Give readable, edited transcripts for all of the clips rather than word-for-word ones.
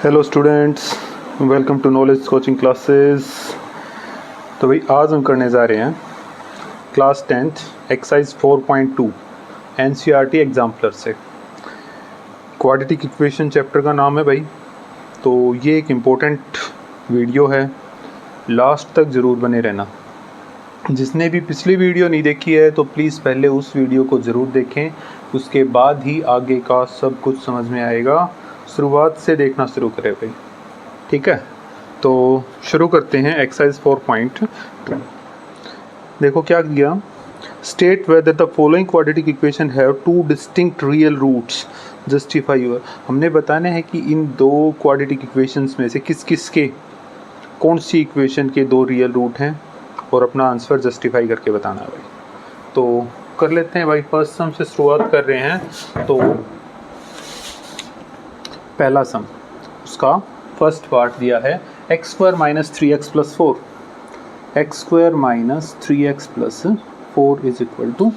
Hello students, welcome to Knowledge Coaching Classes. तो भाई आज हम करने जा रहे हैं class 10th exercise 4.2 NCERT exemplar से। क्वाड्रेटिक इक्वेशन चैप्टर का नाम है भाई। तो ये एक इम्पोर्टेंट वीडियो है, लास्ट तक ज़रूर बने रहना। जिसने भी पिछली वीडियो नहीं देखी है तो प्लीज़ पहले उस वीडियो को ज़रूर देखें, उसके बाद ही आगे का सब कुछ समझ में आएगा। शुरुआत से देखना शुरू करें भाई, ठीक है। तो शुरू करते हैं एक्सरसाइज 4.2। देखो क्या किया, state whether the following quadratic equation have two distinct real roots, justify your. हमने बताना है कि इन दो क्वाड्रेटिक इक्वेशंस में से किस किस के कौन सी इक्वेशन के दो रियल रूट हैं और अपना आंसर जस्टिफाई करके बताना है भाई। तो कर लेते हैं भाई। फर्स्ट सम से शुरुआत कर रहे हैं। तो पहला सम, उसका फर्स्ट पार्ट दिया है x square minus 3x plus 4, x square minus 3x plus 4 is equal to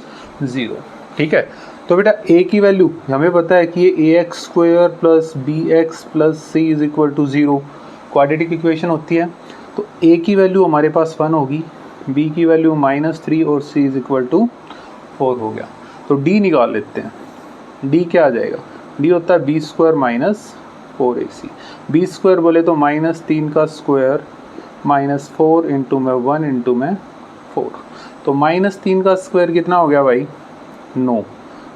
0। ठीक है। तो बेटा a की वैल्यू हमें पता है कि ये ax square plus bx plus c is equal to 0 quadratic equation होती है। तो a की वैल्यू हमारे पास 1 होगी, b की वैल्यू -3 और c इज इक्वल टू 4 हो गया। तो d निकाल लेते हैं। d क्या आ जाएगा, d होता है b square minus 4ac। B square बोले तो -3 का स्क्वायर -4 इंटू में 1 इंटू में 4। तो -3 का स्क्वायर कितना हो गया भाई, 9,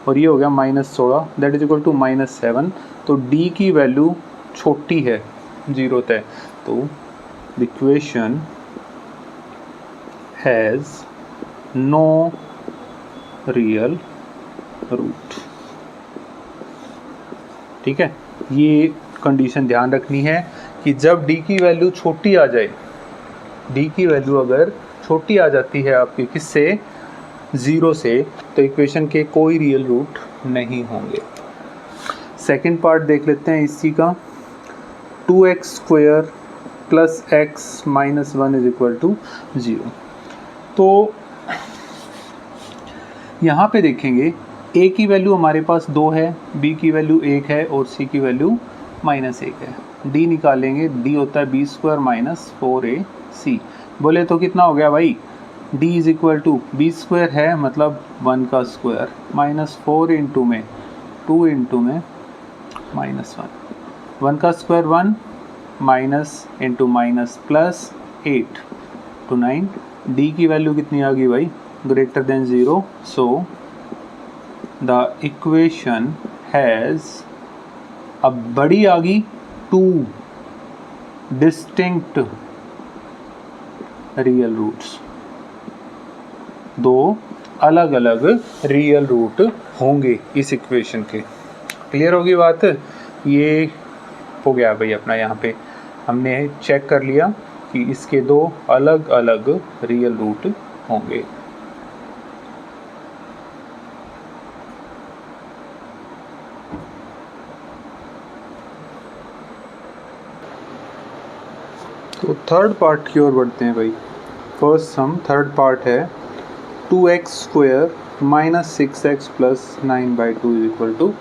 और ये हो गया -16, दैट इज इक्वल टू -7। तो d की वैल्यू छोटी है, 0 तय। तो the equation has no real root. ठीक है, ये कंडीशन ध्यान रखनी है कि जब d की वैल्यू छोटी आ जाए, d की वैल्यू अगर छोटी आ जाती है आपकी किससे, 0 से, तो इक्वेशन के कोई रियल रूट नहीं होंगे। सेकंड पार्ट देख लेते हैं इसी का। 2x square plus x minus 1 is equal to 0। तो यहाँ पे देखेंगे a की वैल्यू हमारे पास 2 है, b की वैल्यू 1 है और c की वैल्यू -1 है। d निकालेंगे, d होता है बी स्क्वायर माइनस 4ac। बोले तो कितना हो गया भाई, d is equal to b square है मतलब 1 का स्क्वायर -4 इंटू में 2 इंटू में -1, 1 का square 1 minus into minus plus 8 to 9। d की वैल्यू कितनी आ गई भाई, greater than 0। So the equation has, अब बड़ी आ गई, 2 डिस्टिंक्ट रियल रूट्स, 2 अलग अलग रियल रूट होंगे इस इक्वेशन के। क्लियर होगी बात। ये हो गया भाई अपना, यहाँ पे हमने चेक कर लिया कि इसके 2 अलग अलग रियल रूट होंगे। तो थर्ड पार्ट की ओर बढ़ते हैं भाई। फर्स्ट सम थर्ड पार्ट है 2x square minus 6x plus 9/2 is equal to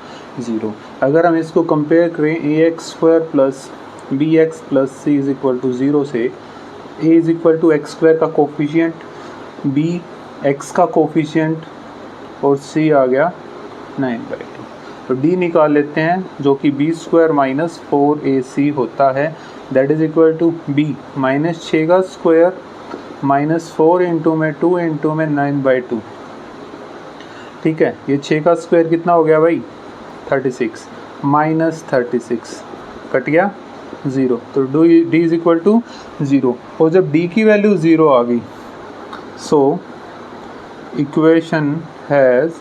0। अगर हम इसको कंपेयर करें ax square plus bx plus c is equal to 0 से, a is equal to x square का कोफिशिएंट, b x का कोफिशिएंट और c आ गया 9/2। तो d निकाल लेते हैं जो कि बी स्क्वायर माइनस 4ac होता है, that is equal to b -6 का स्क्वायर -4 इंटू में 2 इंटू में 9/2। ठीक है, ये 6 का स्क्वायर कितना हो गया भाई, 36 -36 कट गया 0। तो d इज इक्वल टू 0। और जब d की वैल्यू 0 आ गई, so equation has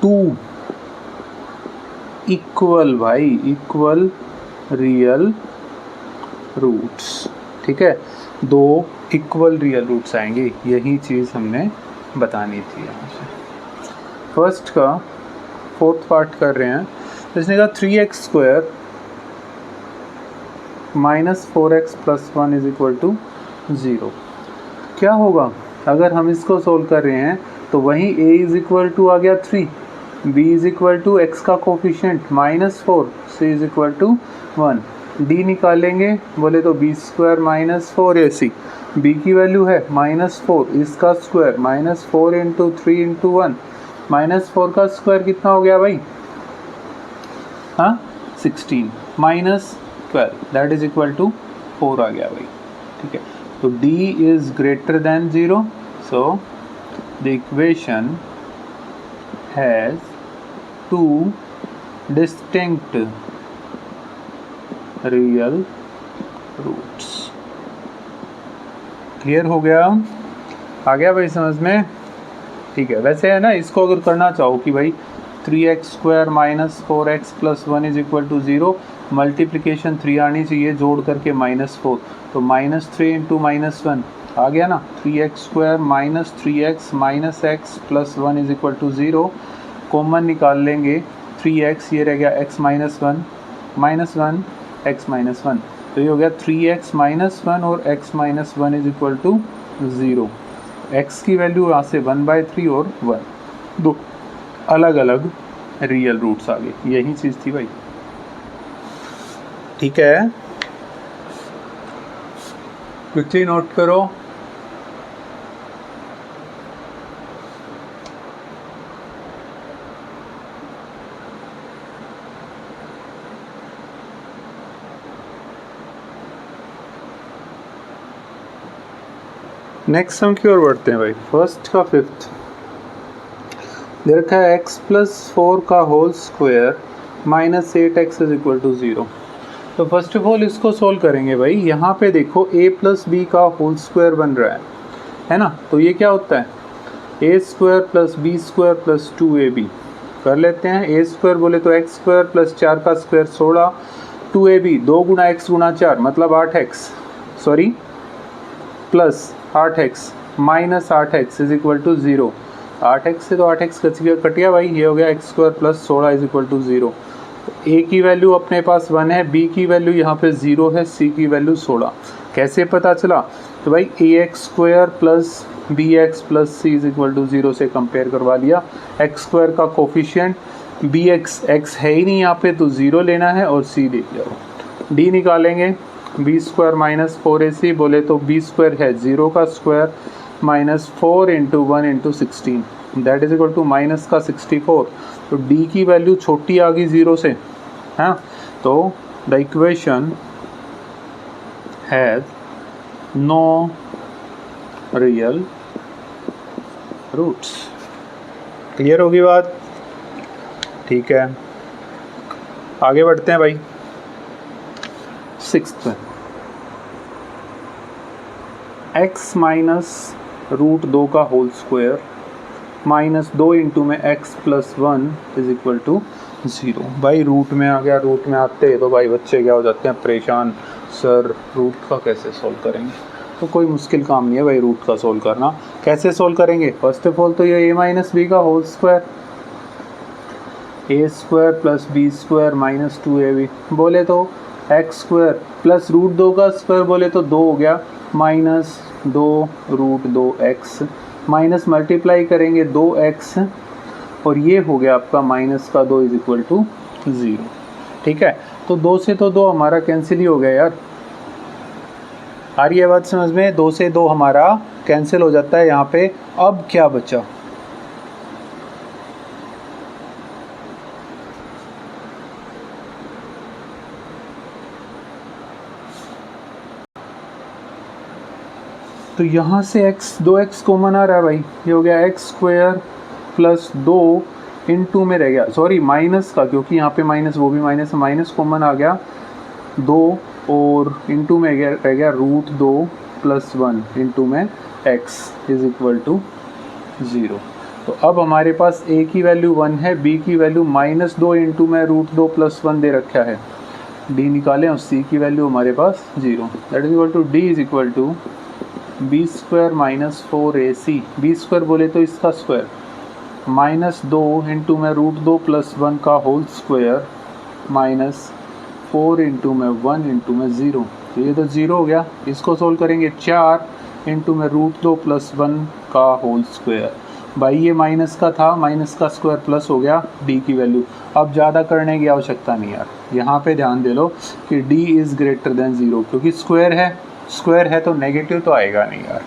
2 equal real roots. ठीक है, 2 इक्वल रियल रूट्स आएंगे, यही चीज़ हमने बतानी थी यहाँ से। फर्स्ट का फोर्थ पार्ट कर रहे हैं। इसने कहा 3x square minus 4x plus 1 is equal to 0। क्या होगा अगर हम इसको सोल्व कर रहे हैं, तो वहीं a इज इक्वल टू आ गया 3 b is equal to x का coefficient -4, c is equal to 1। d निकालेंगे बोले तो बी स्क्वायर -4ac, b की वैल्यू है -4, इसका स्क्वायर -4 इंटू 3 इंटू 1, -4 का स्क्वायर कितना हो गया भाई, हाँ 16, -12 दैट इज इक्वल टू 4 आ गया भाई। ठीक है, तो d is greater than 0, so the equation has 2 distinct real roots. Clear हो गया, आ गया भाई समझ में। ठीक है, वैसे है ना, इसको अगर करना चाहो कि भाई 3x² - 4x + 1 is equal to 0, multiplication 3 आनी चाहिए जोड़ करके -4, तो -3 इंटू -1 आ गया ना, 3x² - 3x - x + 1 is equal to 0। Common निकाल लेंगे 3x, ये रह गया x - 1 -1 x - 1, तो ये हो गया 3x - 1 और x - 1 is equal to 0। x की वैल्यू यहाँ से 1/3 और 1, दो अलग अलग रियल रूट्स आ गए, यही चीज़ थी भाई। ठीक है, क्विकली नोट करो। नेक्स्ट सम की ओर बढ़ते हैं भाई। फर्स्ट का फिफ्थ दे रखा है x + 4 का whole square -8x is equal to 0। तो फर्स्ट ऑफ ऑल इसको सोल्व करेंगे भाई। यहाँ पे देखो a + b का होल स्क्वायर बन रहा है ना, तो ये क्या होता है a² + b² + 2ab। कर लेते हैं, a² बोले तो x² + 4 का स्क्वायर 16, 2ab 2 × x × 4 मतलब 8x, sorry plus 8x - 8x is equal to 0। 8x से तो 8x कट गया भाई, ये हो गया x² + 16 is equal to 0। a की वैल्यू अपने पास 1 है, b की वैल्यू यहाँ पे 0 है, c की वैल्यू 16। कैसे पता चला, तो भाई ax² + bx + c is equal to 0 से कंपेयर करवा लिया। x² का कोफिशिएंट bx, x है ही नहीं यहाँ पे तो 0 लेना है और c देख लो। d निकालेंगे, b² - 4ac बोले तो b² है 0 का square -4 into 1 into 16 that is equal to minus का 64। तो d की वैल्यू छोटी आ गई 0 से, हाँ, तो the equation has no real roots. Clear होगी बात? ठीक है, आगे बढ़ते हैं भाई। सिक्स्थ, x - √2 का होल स्क्वायर -2 इंटू में x + 1 इज इक्वल टू 0। भाई रूट में आ गया, रूट में आते हैं तो भाई बच्चे क्या हो जाते हैं परेशान, सर रूट का कैसे सोल्व करेंगे। तो कोई मुश्किल काम नहीं है भाई रूट का सोल्व करना। कैसे सोल्व करेंगे, फर्स्ट ऑफ ऑल तो ये a - b का whole square, a² + b² - 2ab बोले तो x² + √2 का स्क्वायर बोले तो 2 हो गया, -2 √2x माइनस मल्टीप्लाई करेंगे 2x और ये हो गया आपका -2 इज इक्वल टू 0। ठीक है, तो 2 से तो 2 हमारा कैंसिल ही हो गया यार। आ रही है बात समझ में? 2 से 2 हमारा कैंसिल हो जाता है यहाँ पे। अब क्या बचा, तो यहाँ से x 2x कॉमन आ रहा है भाई, ये हो गया x² + 2 इंटू में रह गया, सॉरी माइनस का, क्योंकि यहाँ पे माइनस वो भी माइनस है, माइनस कॉमन आ गया 2 और इंटू में रह गया √2 + 1 इंटू में x इज इक्वल टू 0। तो अब हमारे पास a की वैल्यू 1 है, b की वैल्यू -2 इंटू में √2 + 1 दे रखा है, d निकालें और c की वैल्यू हमारे पास 0 that is equal to d is equal to b² - 4ac, b² बोले तो इसका स्क्वायर -2 इंटू में √2 + 1 का होल स्क्वायर -4 इंटू में 1 इंटू में 0, तो ये तो 0 हो गया। इसको सोल्व करेंगे 4 इंटू में √2 + 1 का होल स्क्वायर भाई ये माइनस का था, माइनस का स्क्वायर प्लस हो गया डी की वैल्यू। अब ज़्यादा करने की आवश्यकता नहीं यार, यहाँ पे ध्यान दे लो कि D is greater than zero, क्योंकि स्क्वायर है तो नेगेटिव तो आएगा नहीं यार,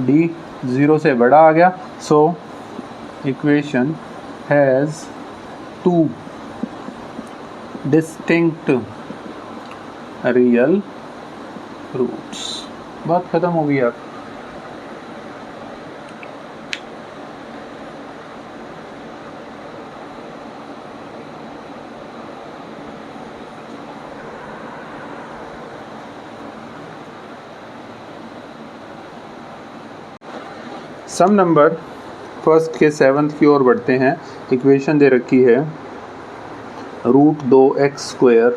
डी ज़ीरो से बड़ा आ गया। So equation has two distinct real roots. बात ख़त्म हो गई यार। सम नंबर फर्स्ट के सेवन्थ की ओर बढ़ते हैं। इक्वेशन दे रखी है √2x²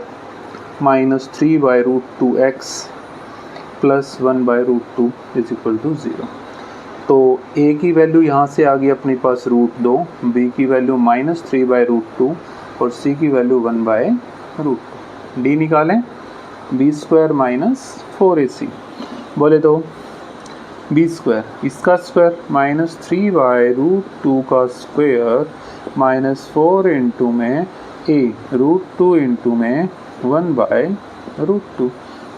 minus 3/√2x plus 1/√2 is equal to 0। तो a की वैल्यू यहाँ से आ गई अपने पास √2, b की वैल्यू -3/√2 और c की वैल्यू 1/√2। d निकालें, b² माइनस 4ac। बोले तो b², इसका स्क्वायर -3/√2 का स्क्वायर -4 इंटू में a √2 इंटू में 1/√2।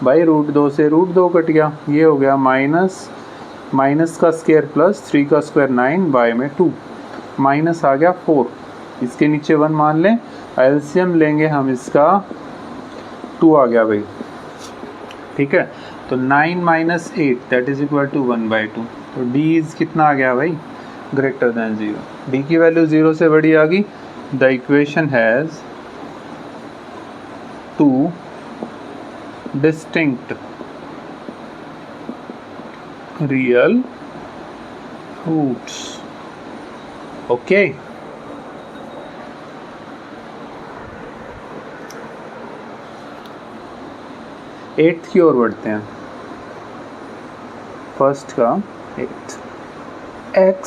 बाई √2 से √2 कट गया, ये हो गया माइनस का स्क्वायर प्लस 3 का स्क्वायर 9/2, माइनस आ गया 4, इसके नीचे 1 मान लें, एलसीएम लेंगे हम इसका 2 आ गया भाई, ठीक है। तो 9 - 8 दैट इज इक्वल टू 1/2। तो d इज कितना आ गया भाई, ग्रेटर देन 0। d की वैल्यू 0 से बड़ी आ गई। The equation has two distinct real roots. Okay, eighth की ओर बढ़ते हैं। फर्स्ट का eighth, x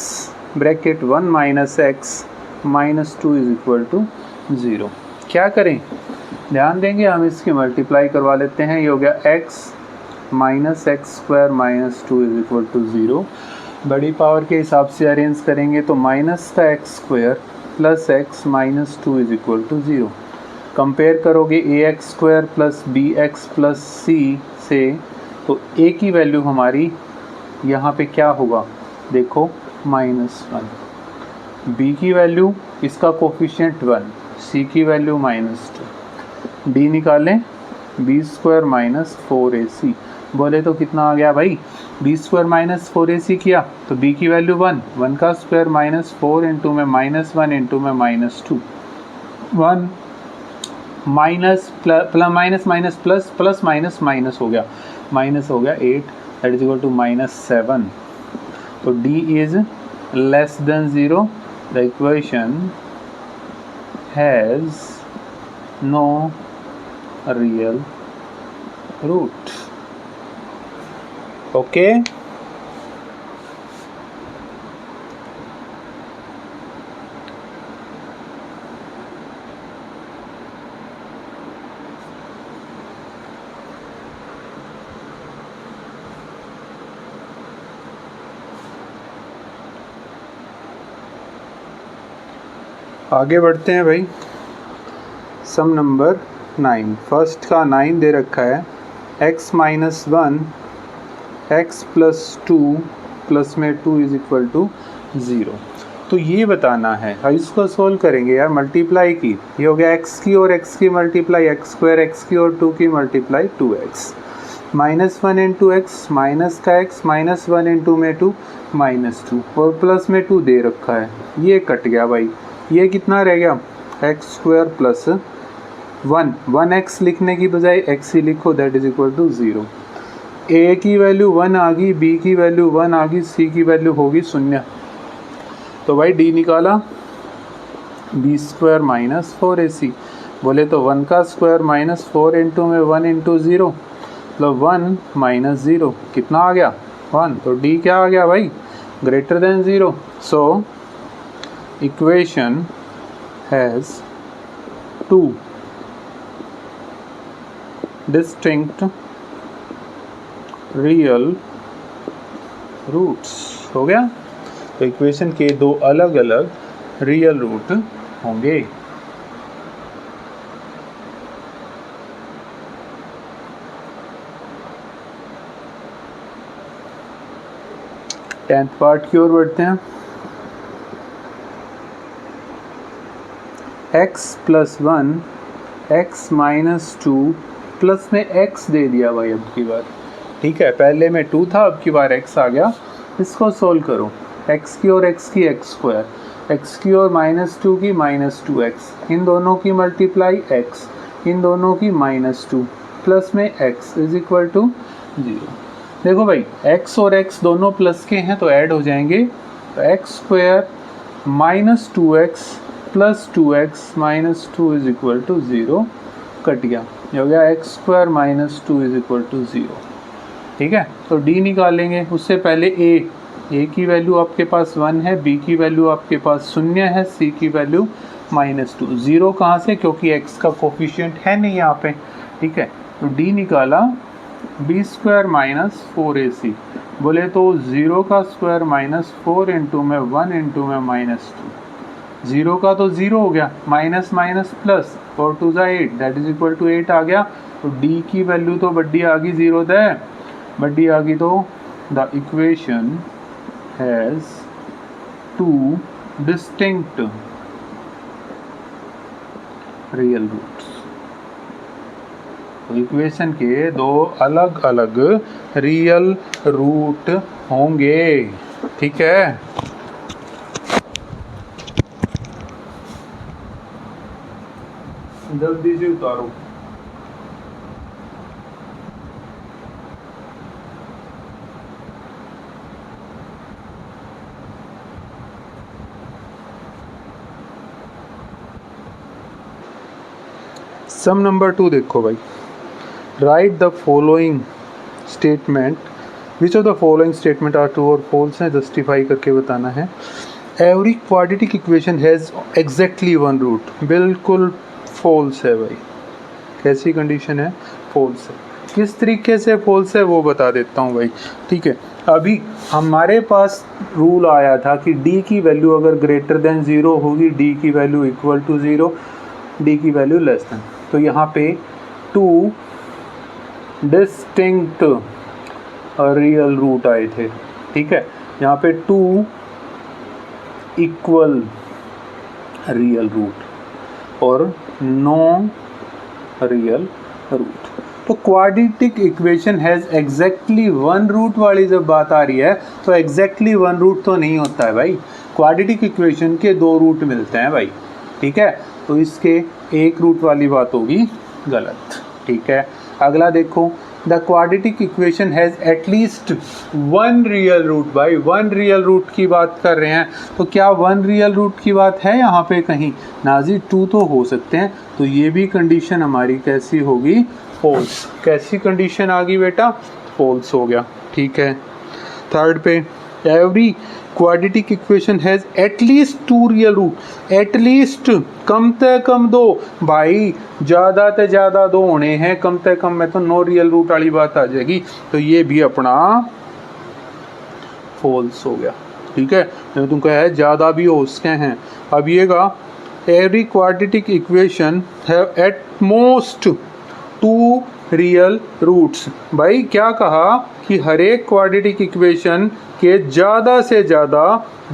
bracket 1 - x -2 is equal to 0। क्या करें, ध्यान देंगे, हम इसकी मल्टीप्लाई करवा लेते हैं। ये हो गया x -x² -2 is equal to 0। बड़ी पावर के हिसाब से अरेंज करेंगे तो माइनस का x² plus x -2 is equal to 0। Compare करोगे ax² plus bx plus c से, तो a की वैल्यू हमारी यहाँ पे क्या होगा, देखो -1, b की वैल्यू, इसका कोफिशिएंट 1, c की वैल्यू -2। d निकालें, b² माइनस 4ac। बोले तो कितना आ गया भाई, b² माइनस 4ac किया तो b की वैल्यू 1 का स्क्वायर -4 इंटू में -1 इंटू में -2, 1 माइनस माइनस प्लस माइनस हो गया, -8 दैट इज इक्वल टू -7। तो d is less than 0। The equation has no real root. Okay, आगे बढ़ते हैं भाई। सम नंबर 9, फर्स्ट का 9 दे रखा है, x - 1 x प्लस 2 प्लस में 2 इज इक्वल टू 0। तो ये बताना है, इसको सोल्व करेंगे यार, मल्टीप्लाई की, ये हो गया x की और x की मल्टीप्लाई, x² x की और 2 की multiply 2x, -1 into x, minus का x -1 इंटू में 2 -2 और प्लस में 2 दे रखा है, ये कट गया भाई, ये कितना रह गया, x² प्लस 1x लिखने की बजाय x ही लिखो, that is equal to 0। a की वैल्यू 1 आ गई, b की वैल्यू 1 आ गई, c की वैल्यू होगी 0। तो भाई d निकाला, b² माइनस 4ac। बोले तो 1 का स्क्वायर -4 इंटू में 1 इंटू 0, मतलब 1 - 0 कितना आ गया, 1। तो d क्या आ गया भाई, greater than 0। So equation has 2 distinct real roots. हो गया। तो इक्वेशन के दो अलग अलग रियल रूट होंगे। टेंथ पार्ट की ओर बढ़ते हैं। x plus 1 x minus 2 plus में x दे दिया भाई अब की बार, ठीक है। पहले में 2 था, अब की बार x आ गया। इसको सोल्व करो, x की और x की x स्क्वायर, x की और माइनस 2 की माइनस 2x, इन दोनों की मल्टीप्लाई x, इन दोनों की माइनस 2 प्लस में x इज इक्वल टू 0। देखो भाई x और x दोनों प्लस के हैं तो ऐड हो जाएंगे, तो x square minus 2x plus 2x minus 2 is equal to 0 cut गया, ये हो गया x square minus 2 is equal to 0, ठीक है। तो d निकालेंगे, उससे पहले a की वैल्यू आपके पास 1 है, b की वैल्यू आपके पास 0 है, c की वैल्यू माइनस 2। 0 कहाँ से, क्योंकि x का कोफिशिएंट है नहीं यहाँ पे, ठीक है। तो d निकाला b स्क्वायर माइनस 4ac, बोले तो 0 का स्क्वायर माइनस 4 इंटू में 1 इंटू में माइनस 2, 0 का तो 0 हो गया, माइनस माइनस प्लस 4 टू ज़ा 8 दैट इज इक्वल टू 8 आ गया। तो d की वैल्यू तो बड्डी आ गई 0 है, बड्डी आ गई, तो the equation has 2 distinct real roots. तो इक्वेशन के दो अलग अलग रियल रूट होंगे, ठीक है। जल्दी से उतारो। सम नंबर 2 देखो भाई, write the following statement, which of the following statement are true और फॉल्स है, जस्टिफाई करके बताना है। Every quadratic equation has exactly 1 root, बिल्कुल फॉल्स है भाई। कैसी कंडीशन है, फॉल्स है। किस तरीके से फॉल्स है वो बता देता हूँ भाई, ठीक है। अभी हमारे पास रूल आया था कि d की वैल्यू अगर ग्रेटर देन 0 होगी, d की वैल्यू इक्वल टू 0, d की वैल्यू लेस देन, तो यहाँ पे 2 डिस्टिंक्ट रियल रूट आए थे, ठीक है। यहाँ पे 2 इक्वल रियल रूट और नो रियल रूट। तो quadratic equation has exactly 1 root वाली जब बात आ रही है तो एग्जैक्टली 1 रूट तो नहीं होता है भाई, क्वाड्रेटिक इक्वेशन के 2 रूट मिलते हैं भाई, ठीक है। तो इसके 1 रूट वाली बात होगी गलत, ठीक है। अगला देखो, the quadratic equation has at least 1 real root, भाई 1 रियल रूट की बात कर रहे हैं, तो क्या 1 रियल रूट की बात है यहाँ पे कहीं, नाजी 2 तो हो सकते हैं, तो ये भी कंडीशन हमारी कैसी होगी, फॉल्स। कैसी कंडीशन आ गई बेटा, फॉल्स हो गया, ठीक है। थर्ड पे, every quadratic equation has at least 2 real root, at least कम से कम 2, भाई ज़्यादा से ज़्यादा 2 होने हैं, कम से कम में तो 9 रियल रूट वाली बात आ जाएगी, तो ये भी अपना फॉल्स हो गया, ठीक है। मैंने तुमको है ज़्यादा भी हो सकते हैं। अब ये का every quadratic equation have at most 2 real roots, भाई क्या कहा कि हर एक क्वाड्रेटिक इक्वेशन के ज़्यादा से ज़्यादा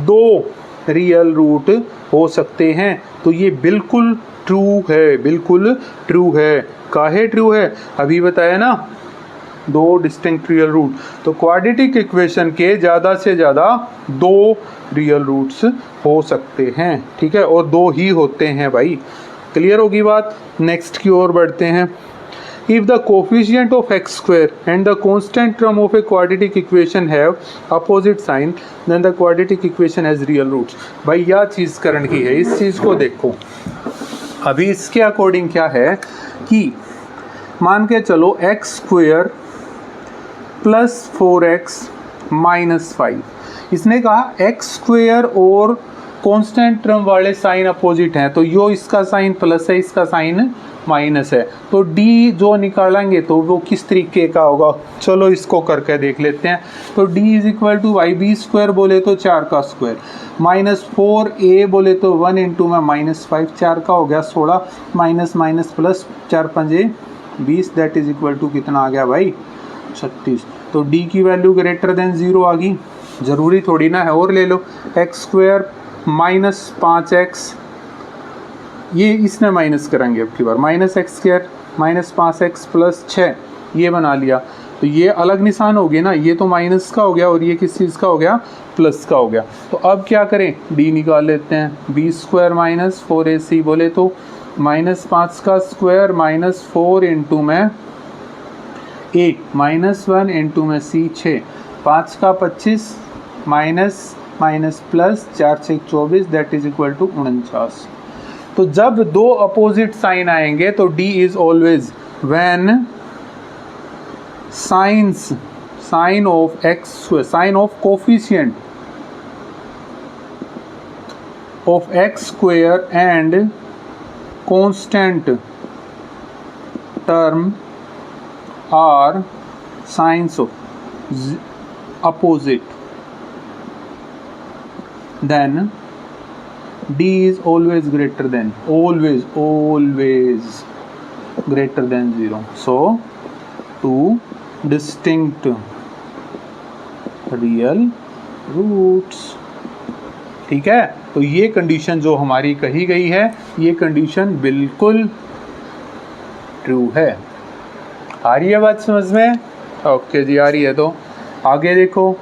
2 रियल रूट हो सकते हैं, तो ये बिल्कुल ट्रू है, बिल्कुल ट्रू है। काहे ट्रू है, अभी बताया ना, 2 डिस्टिंक्ट रियल रूट, तो क्वाड्रेटिक इक्वेशन के ज़्यादा से ज़्यादा 2 रियल रूट्स हो सकते हैं, ठीक है, और 2 ही होते हैं भाई। क्लियर होगी बात। नेक्स्ट की ओर बढ़ते हैं। If the coefficient of x square and the constant term of a quadratic equation have opposite sign, then the quadratic equation has real roots। भाई यह चीज़ करने की है, इस चीज़ को देखो। अभी इसके अकॉर्डिंग क्या है कि मान के चलो x square plus 4x minus 5, इसने कहा x स्क्वायर और कांस्टेंट टर्म वाले साइन अपोजिट हैं, तो यो इसका साइन प्लस है, इसका साइन माइनस है, तो डी जो निकालेंगे तो वो किस तरीके का होगा, चलो इसको करके देख लेते हैं। तो d is equal to Y B square बोले तो 4 का स्क्वायर, माइनस 4a बोले तो 1 इंटू में माइनस 5, 4 का हो गया 16, माइनस माइनस प्लस 4 पंजे 20, दैट इज इक्वल टू कितना आ गया भाई 36। तो d की वैल्यू ग्रेटर देन 0 आ गई, ज़रूरी थोड़ी ना है और ले लो, एक्स स्क्वायर माइनस 5x, ये इसमें माइनस करेंगे अब की बार, minus x square minus 5x plus 6, ये बना लिया, तो ये अलग निशान हो गया ना, ये तो माइनस का हो गया और ये किस चीज़ का हो गया, प्लस का हो गया। तो अब क्या करें, d निकाल लेते हैं, बी स्क्वायर माइनस 4ac बोले तो माइनस 5 का स्क्वायर माइनस 4 इंटू में a माइनस 1 इंटू में c 6, 5 का 25 माइनस माइनस प्लस 4 से 24, दैट इज इक्वल टू 49। तो जब दो अपोजिट साइन आएंगे तो d is always when sign of x, sign of coefficient of x square and constant term are signs of opposite, then d is always greater than, always greater than 0. So two distinct real roots, ठीक है। तो ये condition जो हमारी कही गई है, ये कंडीशन बिल्कुल ट्रू है। आ रही है बात समझ में? ओके जी, आ रही है। तो आगे देखो,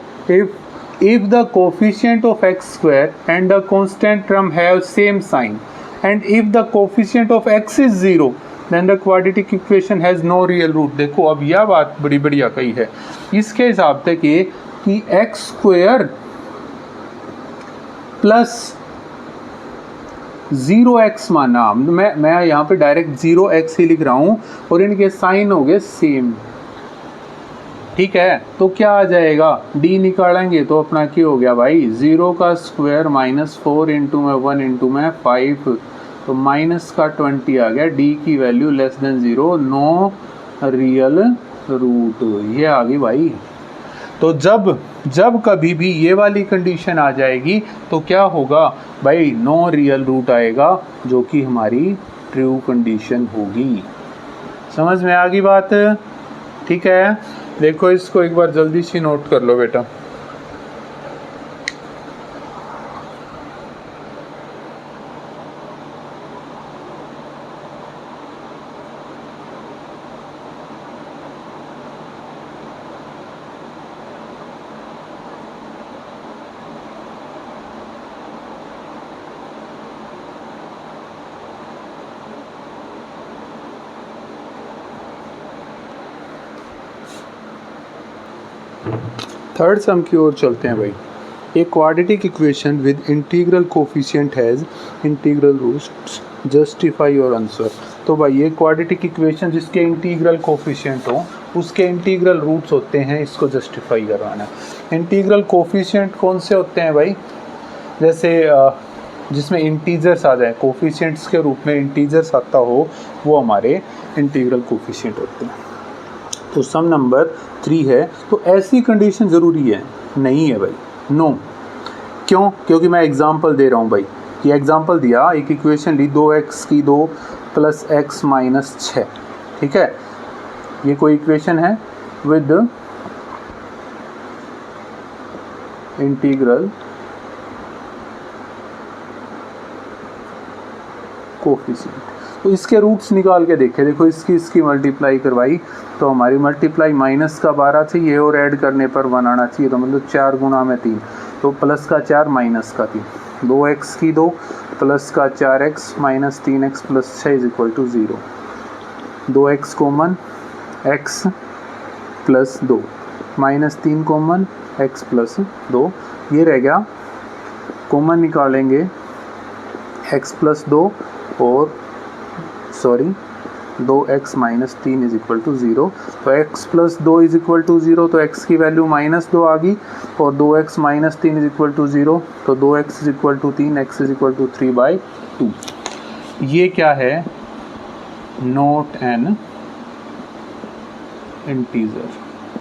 if the coefficient of x square and the constant term have same sign and if the coefficient of x is 0 then the quadratic equation has no real root। देखो अब यह बात बड़ी बढ़िया कही है इसके हिसाब से कि x स्क्वायर प्लस 0x माना, मैं यहाँ पे डायरेक्ट 0x ही लिख रहा हूँ और इनके साइन हो गए सेम, ठीक है। तो क्या आ जाएगा, d निकालेंगे तो अपना क्या हो गया भाई, 0 का स्क्वायर माइनस 4 इंटू में 1 इंटू में 5, तो माइनस का 20 आ गया, d की value less than 0, no real root, ये आ गई भाई। तो जब कभी भी ये वाली कंडीशन आ जाएगी तो क्या होगा भाई, नो रियल रूट आएगा, जो कि हमारी ट्रू कंडीशन होगी। समझ में आ गई बात, ठीक है। देखो इसको एक बार जल्दी से नोट कर लो बेटा। थर्ड सम की ओर चलते हैं भाई। A quadratic equation with integral coefficient has integral roots, justify your answer. तो भाई ये क्वाड्रेटिक इक्वेशन जिसके इंटीग्रल कोफिशिएंट हो उसके इंटीग्रल रूट्स होते हैं, इसको जस्टिफाई करवाना। इंटीग्रल कोफिशिएंट कौन से होते हैं भाई, जैसे जिसमें इंटीजर्स आ जाए, कोफिशिएंट्स के रूप में इंटीजर्स आता हो, वो हमारे इंटीग्रल कोफिशिएंट होते हैं। तो सम नंबर 3 है। तो ऐसी कंडीशन ज़रूरी है नहीं है भाई, नो। क्यों? क्योंकि मैं एग्जांपल दे रहा हूँ भाई। ये एग्जांपल दिया, एक इक्वेशन ली 2x की 2 प्लस x माइनस 6, ठीक है। ये कोई इक्वेशन है विद इंटीग्रल कोफिशिएंट। तो इसके रूट्स निकाल के देखे, देखो इसकी मल्टीप्लाई करवाई तो हमारी मल्टीप्लाई माइनस का 12 चाहिए और ऐड करने पर 1 आना चाहिए, तो मतलब 4 गुना में 3, तो प्लस का 4 माइनस का 3, 2x की 2 प्लस का 4x minus 3x plus 6 is equal to 0, 2x common x plus 2 minus 3 common x plus 2, ये रह गया, कॉमन निकालेंगे x प्लस 2 और 2x minus 3 is equal to 0। तो x plus 2 is equal to 0, तो x की वैल्यू -2 आ गई, और 2x minus 3 is equal to 0, तो 2x is equal to 3, x is equal to 3/2। ये क्या है? Not an integer.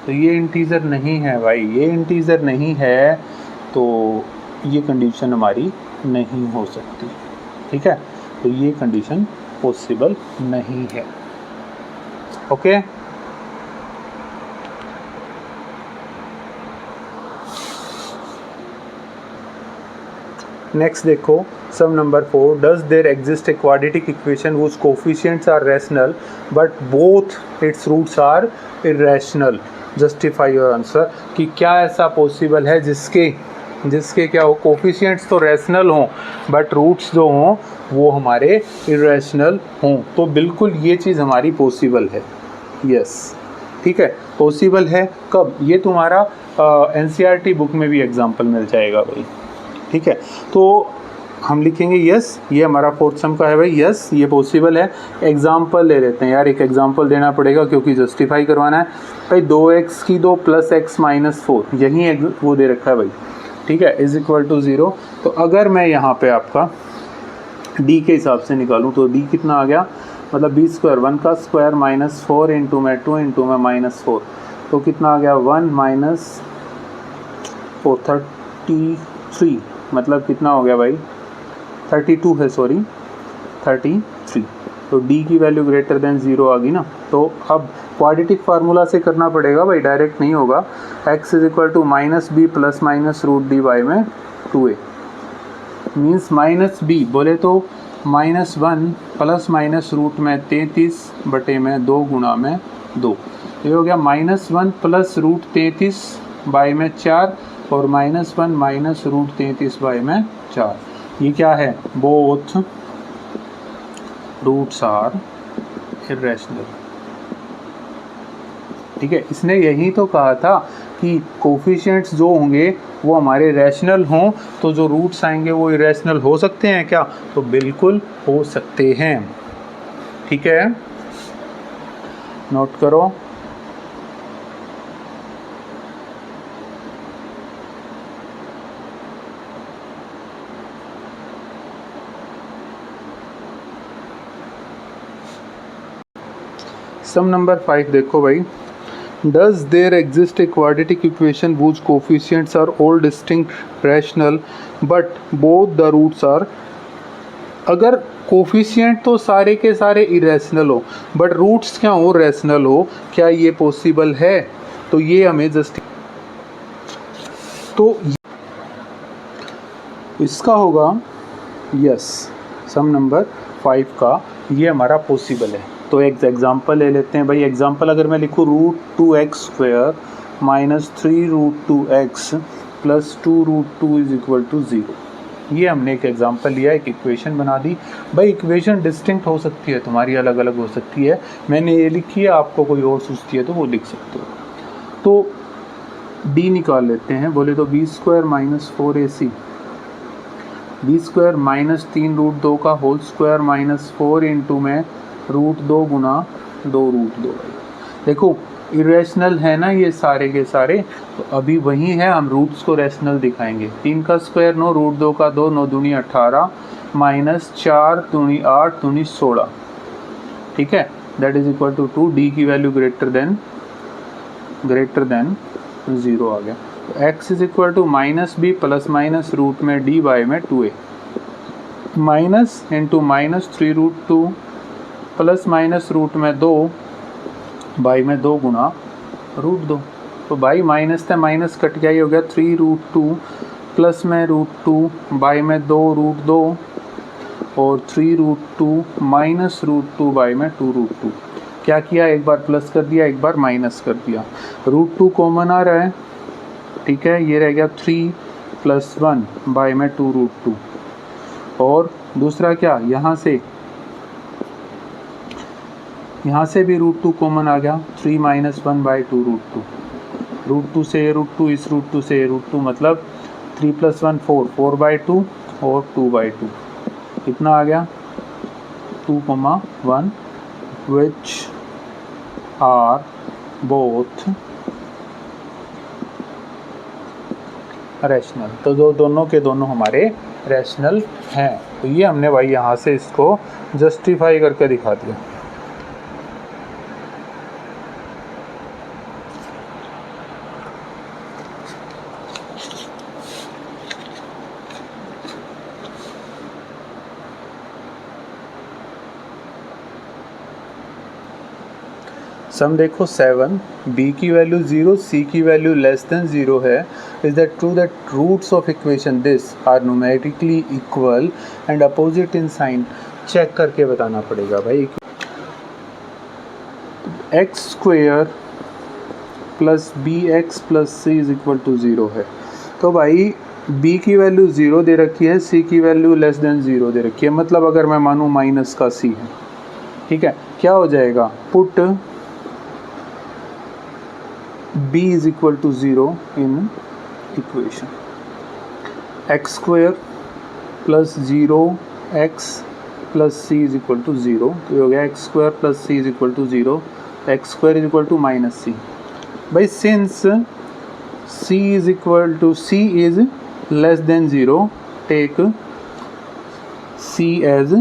तो ये इंटीजर नहीं है भाई, ये इंटीजर नहीं है, तो ये कंडीशन हमारी नहीं हो सकती। ठीक है, तो ये कंडीशन पॉसिबल नहीं है। ओके, नेक्स्ट देखो sum number 4, does there exist a quadratic equation whose coefficients are rational but both its roots are irrational? Justify your answer, कि क्या ऐसा पॉसिबल है जिसके क्या हो, कोफिशिएंट्स तो रैशनल हों बट रूट्स जो हों वो हमारे इरेशनल हों। तो बिल्कुल ये चीज़ हमारी पॉसिबल है। यस, ठीक है, पॉसिबल है। कब? ये तुम्हारा एनसीईआरटी बुक में भी एग्जांपल मिल जाएगा भाई। ठीक है, तो हम लिखेंगे यस, ये हमारा फोर्थ सम का है भाई। यस, ये पॉसिबल है। एग्जांपल ले लेते हैं यार, एक एग्जांपल देना पड़ेगा क्योंकि जस्टिफाई करवाना है भाई। 2x की 2 प्लस x माइनस 4, यही वो दे रखा है भाई। ठीक है, इज इक्वल टू 0। तो अगर मैं यहाँ पे आपका d के हिसाब से निकालूँ तो d कितना आ गया, मतलब b स्क्वायर, 1 का स्क्वायर माइनस 4 इंटू में 2 इंटू में माइनस 4, तो कितना आ गया 1 माइनस 4, 33, मतलब कितना हो गया भाई 32 है, सॉरी 33। तो d की वैल्यू ग्रेटर देन 0 आ गई ना। तो अब क्वाड्रेटिक फार्मूला से करना पड़ेगा भाई, डायरेक्ट नहीं होगा। x is equal to minus b plus minus root D by में 2a, मीन्स माइनस बी बोले तो -1 प्लस माइनस रूट में 33 बटे में 2 गुणा में 2, ये हो गया -1 प्लस रूट 33 बाई में 4 और -1 माइनस रूट 33 बाई में 4। ये क्या है? Both roots are irrational. ठीक है, इसने यही तो कहा था कि कोफिशिएंट्स जो होंगे वो हमारे रैशनल हों, तो जो रूट्स आएंगे वो इरेशनल हो सकते हैं क्या? तो बिल्कुल हो सकते हैं। ठीक है, नोट करो। सम नंबर 5 देखो भाई, does there exist a quadratic equation whose coefficients are all distinct rational but both the roots are, अगर कोफिशिएंट तो सारे के सारे इरेशनल हो बट रूट्स क्या हो, रैशनल हो, क्या ये पॉसिबल है? तो ये हमें जस्ट, तो इसका होगा यस, सम नंबर 5 का ये हमारा पॉसिबल है। तो एक एग्जांपल ले लेते हैं भाई। एग्जांपल अगर मैं लिखूँ √2x² minus 3√2x plus 2√2 is equal to 0, ये हमने एक एग्जांपल लिया, एक इक्वेशन बना दी भाई। इक्वेशन डिस्टिंक्ट हो सकती है, तुम्हारी अलग अलग हो सकती है, मैंने ये लिखी है, आपको कोई और सोचती है तो वो लिख सकते हो। तो d निकाल लेते हैं, बोले तो b² minus 4ac, b² minus 3√2 का होल स्क्वायर माइनस 4 इंटू में √2 गुना 2√2। देखो इरेशनल है ना ये सारे के सारे, तो अभी वही है, हम रूट्स को रैशनल दिखाएंगे। 3 का स्क्वायर 9, √2 का 2, 9 दूनी 18 माइनस 4 दूनी 8 दूनी 16। ठीक है, दैट इज इक्वल टू 2। डी की वैल्यू ग्रेटर देन 0 आ गया। तो x is equal to minus b plus minus root में डी वाई में 2a, minus into minus 3√2 plus minus root में 2 बाई में 2 गुना √2। तो बाई माइनस था, माइनस कट गया, ये हो गया 3√2 प्लस में √2 बाई में 2√2 और 3√2 माइनस √2 बाई में 2√2। क्या किया, एक बार प्लस कर दिया, एक बार माइनस कर दिया। √2 कॉमन आ रहा है, ठीक है, ये रह गया 3 + 1 बाई में 2√2। और दूसरा क्या, यहाँ से भी √2 कॉमन आ गया, 3 - 1 बाई 2√2। √2 से √2, इस √2 से √2, मतलब 3 + 1 4, 4/2 और 2/2। कितना आ गया 2, 1, which are both रैशनल। तो जो दोनों के दोनों हमारे रैशनल हैं, तो ये हमने भाई यहाँ से इसको जस्टिफाई करके दिखा दिया। सम देखो 7, b की वैल्यू 0, c की वैल्यू लेस देन 0 है। Is that true that roots of equation this are numerically equal and opposite in sign? Check करके बताना पड़ेगा भाई। X square plus b x plus c is equal to 0 है। तो भाई b की वैल्यू 0 दे रखी है, c की वैल्यू लेस देन 0 दे रखी है, मतलब अगर मैं मानूँ माइनस का c है, ठीक है, क्या हो जाएगा? Put b is equal to 0 in equation. X square plus 0 x plus c is equal to 0. तो ये हो गया x square plus c is equal to 0. X square is equal to minus c. By since c is less than 0, take c as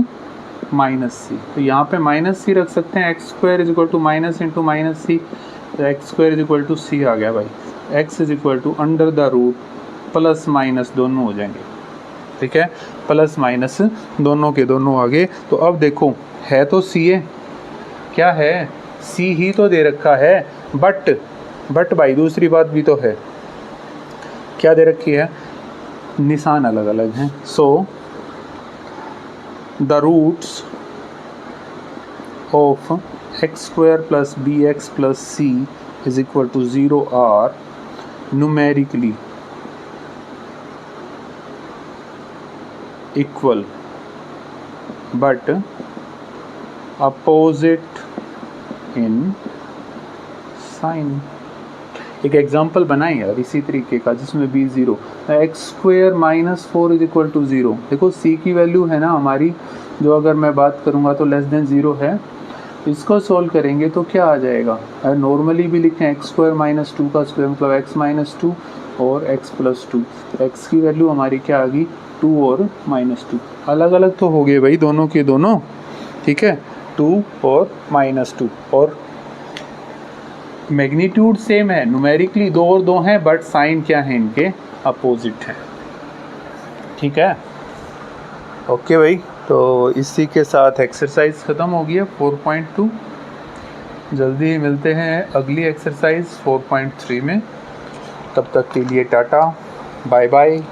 minus c. तो यहाँ पे minus c रख सकते हैं। x square is equal to minus into minus c. तो x square is equal to c आ गया भाई। X is equal to under the root plus minus दोनों हो जाएंगे, ठीक है, प्लस माइनस दोनों के दोनों आगे। तो अब देखो है तो सी है, क्या है? सी ही तो दे रखा है, बट भाई दूसरी बात भी तो है, क्या दे रखी है? निशान अलग अलग हैं। So the roots of x square plus bx plus c is equal to 0 are numerically equal but opposite in sign। एक एग्जाम्पल बनाएं यार इसी तरीके का जिसमें b 0, x square minus 4 is equal to 0। देखो c की वैल्यू है ना हमारी, जो अगर मैं बात करूँगा तो लेस देन 0 है। इसको सोल्व करेंगे तो क्या आ जाएगा? नॉर्मली भी लिखें एक्स स्क्वायर माइनस 2 का स्क्वायर मतलब एक्स माइनस 2 और एक्स प्लस 2। एक्स की वैल्यू हमारी क्या आ गई? 2 और माइनस 2। अलग अलग तो हो गए भाई दोनों के दोनों, ठीक है, 2 और माइनस 2, और मैग्नीट्यूड सेम है, न्यूमेरिकली 2 और 2 हैं, बट साइन क्या है इनके? अपोजिट है, ठीक है। ओके भाई, तो इसी के साथ एक्सरसाइज ख़त्म हो गई है 4.2। जल्दी ही मिलते हैं अगली एक्सरसाइज 4.3 में। तब तक के लिए टाटा बाय बाय।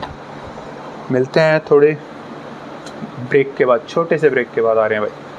मिलते हैं थोड़े ब्रेक के बाद, छोटे से ब्रेक के बाद आ रहे हैं भाई।